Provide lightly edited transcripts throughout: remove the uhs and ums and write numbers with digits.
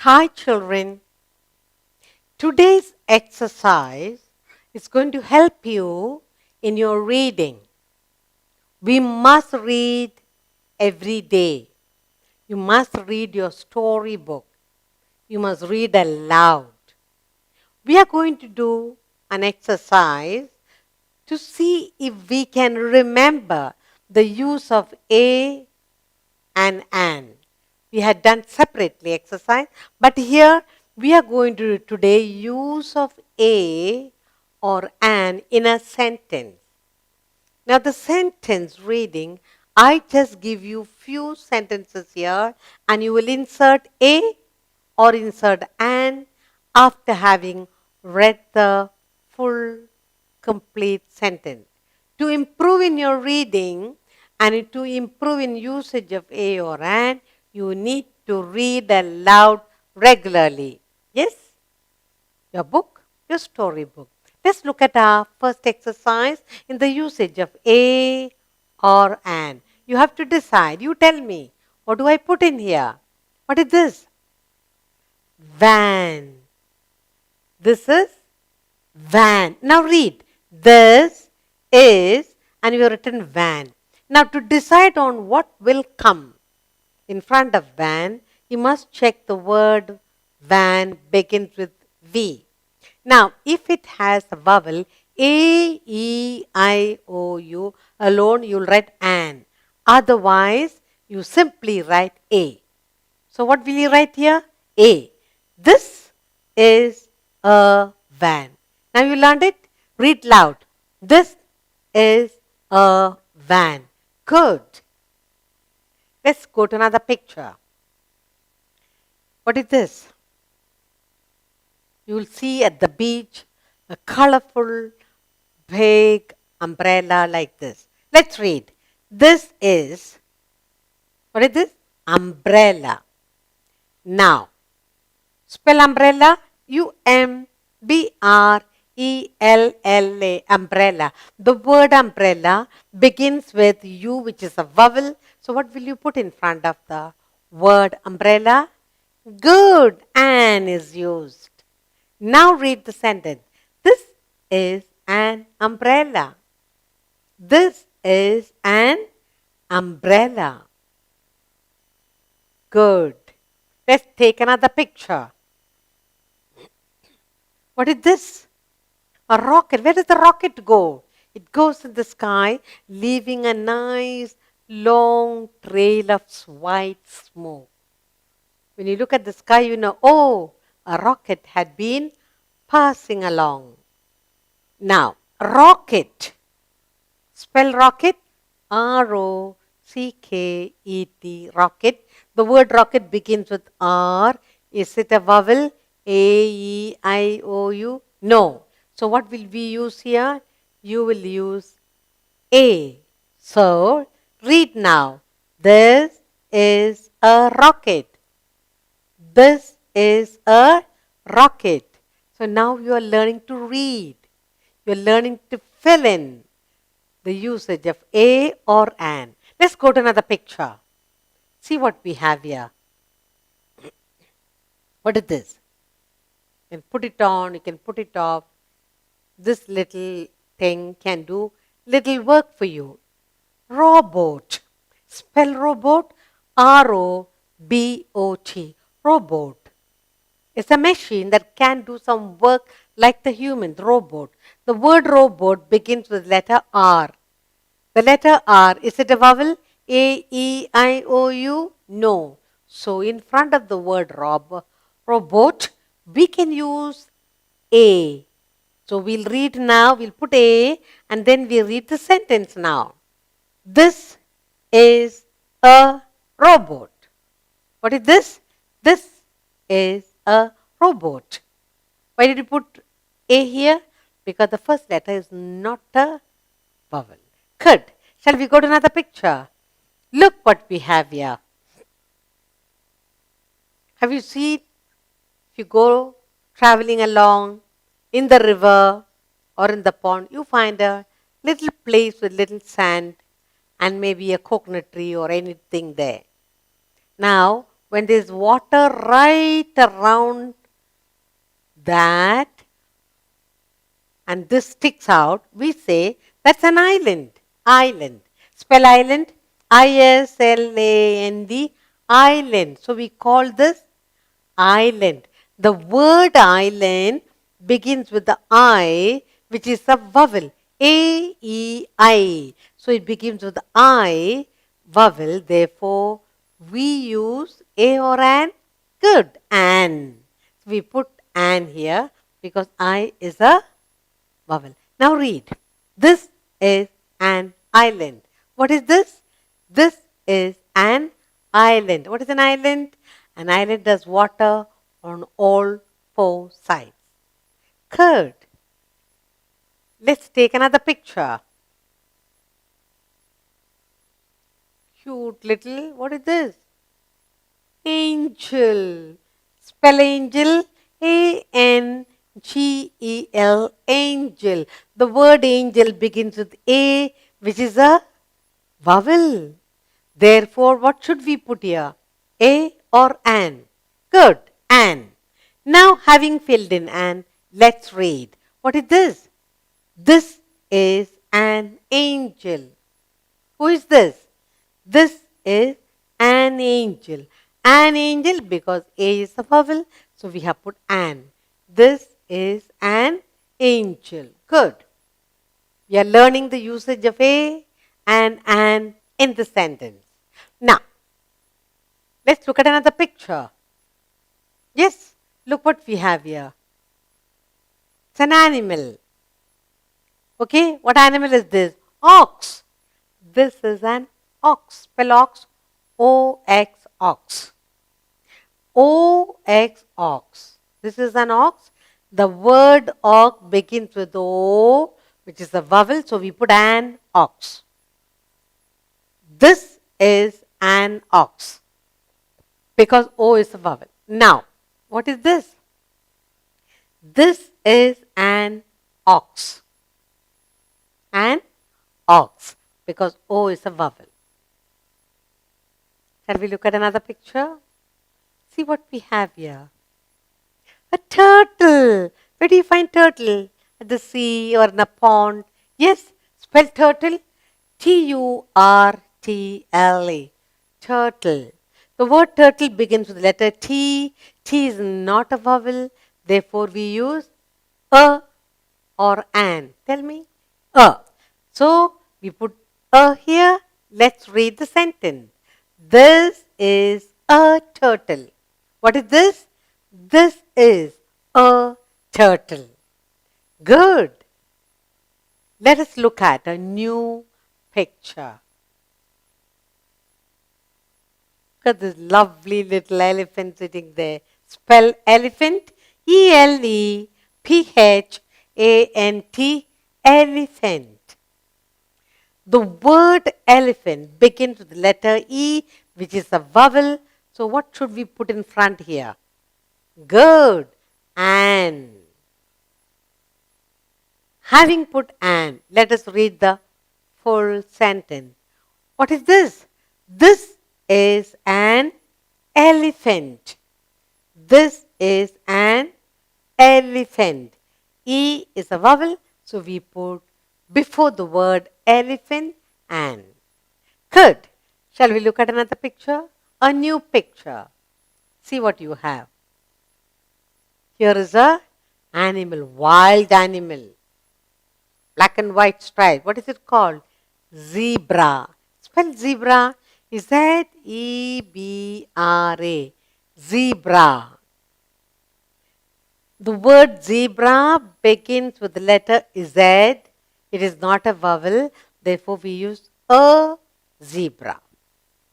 Hi children, today's exercise is going to help you in your reading. We must read every day. You must read your storybook. You must read aloud. We are going to do an exercise to see if we can remember the use of a and an. We had done separately exercise, but here we are going to do today use of a or an in a sentence. Now the sentence reading, I just give you few sentences here and you will insert a or insert an after having read the full complete sentence. To improve in your reading and to improve in usage of a or an, you need to read aloud regularly. Yes? Your book, your storybook. Let's look at our first exercise in the usage of a or an. You have to decide. You tell me. What do I put in here? What is this? Van. This is van. Now read. This is, and you have written van. Now to decide on what will come in front of van, you must check the word van begins with V. Now, if it has a vowel A, E, I, O, U alone, you'll write an. Otherwise, you simply write A. So, what will you write here? A. This is a van. Now, you learned it? Read loud. This is a van. Good. Let's go to another picture. What is this? You will see at the beach a colorful, big umbrella like this. Let's read. This is, what is this? Umbrella. Now, spell umbrella, U-M-B-R-E-L-L-A, umbrella. The word umbrella begins with U, which is a vowel. So what will you put in front of the word umbrella? Good, an is used. Now read the sentence. This is an umbrella. This is an umbrella. Good. Let's take another picture. What is this? A rocket. Where does the rocket go? It goes in the sky, leaving a nice long trail of white smoke. When you look at the sky, you know, oh, a rocket had been passing along. Now, rocket. Spell rocket. R-O-C-K-E-T, rocket. The word rocket begins with R. Is it a vowel? A-E-I-O-U? No. So what will we use here? You will use A. So, read now. This is a rocket. This is a rocket. So now you are learning to read. You are learning to fill in the usage of a or an. Let's go to another picture. See what we have here. What is this? You can put it on, you can put it off. This little thing can do little work for you. Robot. Spell robot. R-O-B-O-T. Robot. It's a machine that can do some work like the human, robot. The word robot begins with letter R. The letter R, is it a vowel? A-E-I-O-U? No. So in front of the word robot, we can use A. So we'll read now, we'll put A and then we'll read the sentence now. This is a robot. What is this? This is a robot. Why did you put A here? Because the first letter is not a vowel. Good. Shall we go to another picture? Look what we have here. Have you seen, if you go traveling along in the river or in the pond, you find a little place with little sand and maybe a coconut tree or anything there. Now, when there's water right around that and this sticks out, we say that's an island. Island. Spell island. I-S-L-A-N-D. Island. So we call this island. The word island begins with the I, which is a vowel. A-E-I. So it begins with the I vowel. Therefore, we use a or an. Good. An. So we put an here because I is a vowel. Now read. This is an island. What is this? This is an island. What is an island? An island has water on all four sides. Third, let's take another picture. Cute little, what is this? Angel. Spell angel. A-N-G-E-L. Angel. The word angel begins with A, which is a vowel. Therefore, what should we put here? A or an? Good. An. Now, having filled in an, let's read. What is this? This is an angel. Who is this? This is an angel. An angel because A is a vowel, so we have put an. This is an angel. Good. We are learning the usage of a and an in the sentence. Now, let's look at another picture. Yes, look what we have here. It's an animal. Okay, what animal is this? Ox. This is an ox. Spell ox. O-X, ox. O-X, ox. This is an ox. The word ox begins with O, which is a vowel, so we put an ox. This is an ox because O is a vowel. Now, what is this? This is an ox. An ox because O is a vowel. Shall we look at another picture? See what we have here. A turtle. Where do you find turtle? At the sea or in a pond? Yes, spell turtle. T-U-R-T-L-A. Turtle. The word turtle begins with the letter T. T is not a vowel. Therefore, we use a or an. Tell me. A. So, we put a here. Let's read the sentence. This is a turtle. What is this? This is a turtle. Good. Let us look at a new picture. Look at this lovely little elephant sitting there. Spell elephant. E-L-E-P-H-A-N-T. Elephant. The word elephant begins with the letter E, which is a vowel. So what should we put in front here? Good. An. Having put an, let us read the full sentence. What is this? This is an elephant. This is an elephant. E is a vowel, so we put before the word elephant an. Good. Shall we look at another picture? A new picture. See what you have. Here is a animal, wild animal. Black and white stripe. What is it called? Zebra. Spell zebra. Z-E-B-R-A. Zebra. The word zebra begins with the letter Z. It is not a vowel. Therefore, we use a zebra.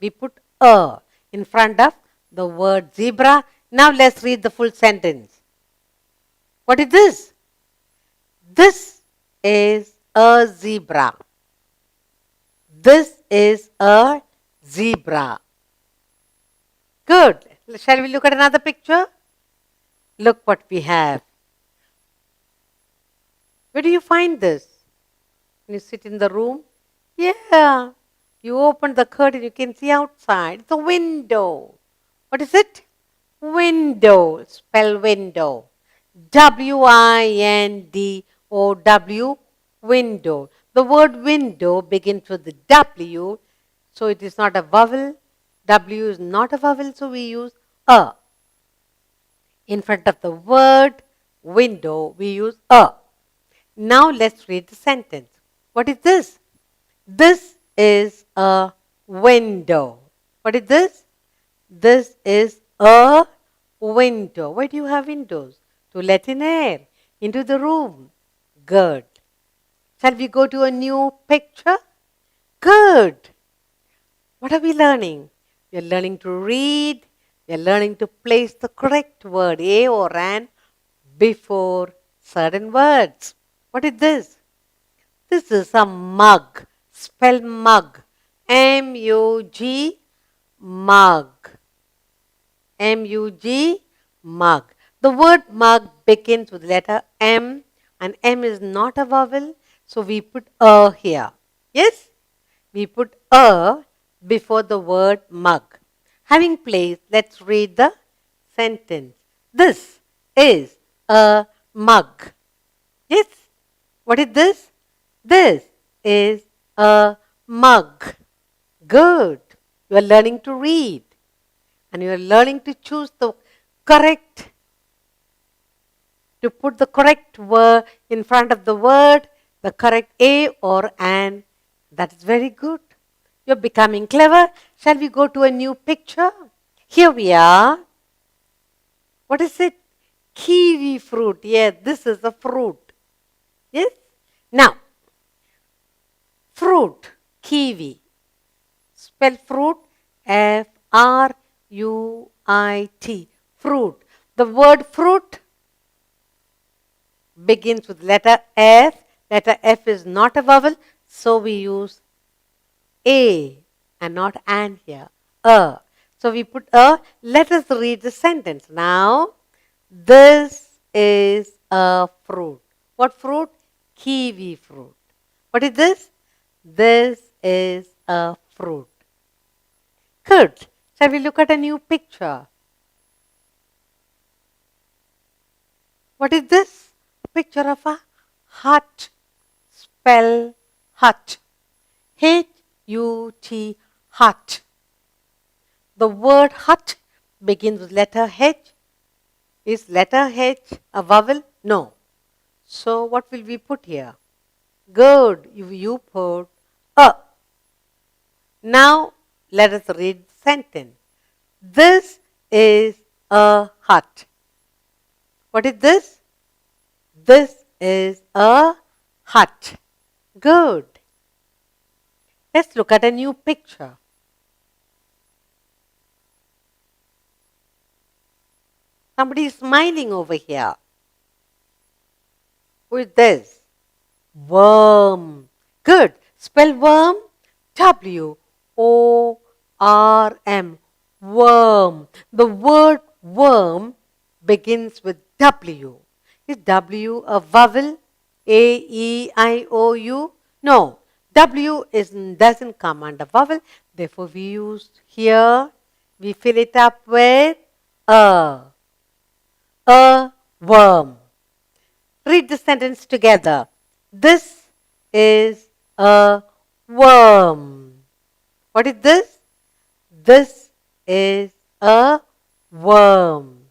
We put a in front of the word zebra. Now, let's read the full sentence. What is this? This is a zebra. This is a zebra. Good. Shall we look at another picture? Look what we have. Where do you find this? When you sit in the room? Yeah. You open the curtain, you can see outside. It's a window. What is it? Window. Spell window. W-I-N-D-O-W. Window. The word window begins with the W, so it is not a vowel. W is not a vowel, so we use a. In front of the word window, we use a. Now let's read the sentence. What is this? This is a window. What is this? This is a window. Why do you have windows? To let in air into the room. Good. Shall we go to a new picture? Good. What are we learning? We are learning to read. We are learning to place the correct word, a or an, before certain words. What is this? This is a mug. Spell mug. M-U-G, mug. M-U-G, mug. The word mug begins with letter M, and M is not a vowel, so we put a here. Yes? We put a before the word mug. Having placed, let's read the sentence. This is a mug. Yes? What is this? This is a mug. Good. You are learning to read. And you are learning to choose the correct, to put the correct word in front of the word, the correct a or an. That is very good. You're becoming clever. Shall we go to a new picture? Here we are. What is it? Kiwi fruit. Yes, this is a fruit. Yes? Now, fruit, kiwi. Spell fruit, F-R-U-I-T. Fruit. The word fruit begins with letter F. Letter F is not a vowel, so we use a and not an here. A. So we put a. Let us read the sentence. Now, this is a fruit. What fruit? Kiwi fruit. What is this? This is a fruit. Good. Shall we look at a new picture? What is this? Picture of a hut. Spell hut. H-U-T, hut. The word hut begins with letter H. Is letter H a vowel? No. So what will we put here? Good. You put a. Now let us read the sentence. This is a hut. What is this? This is a hut. Good. Let's look at a new picture. Somebody is smiling over here. Who is this? Worm. Good. Spell worm. W-O-R-M. Worm. The word worm begins with W. Is W a vowel? A-E-I-O-U? No. W doesn't come under vowel. Therefore, we use here, we fill it up with a. A worm. Read the sentence together. This is a worm. What is this? This is a worm.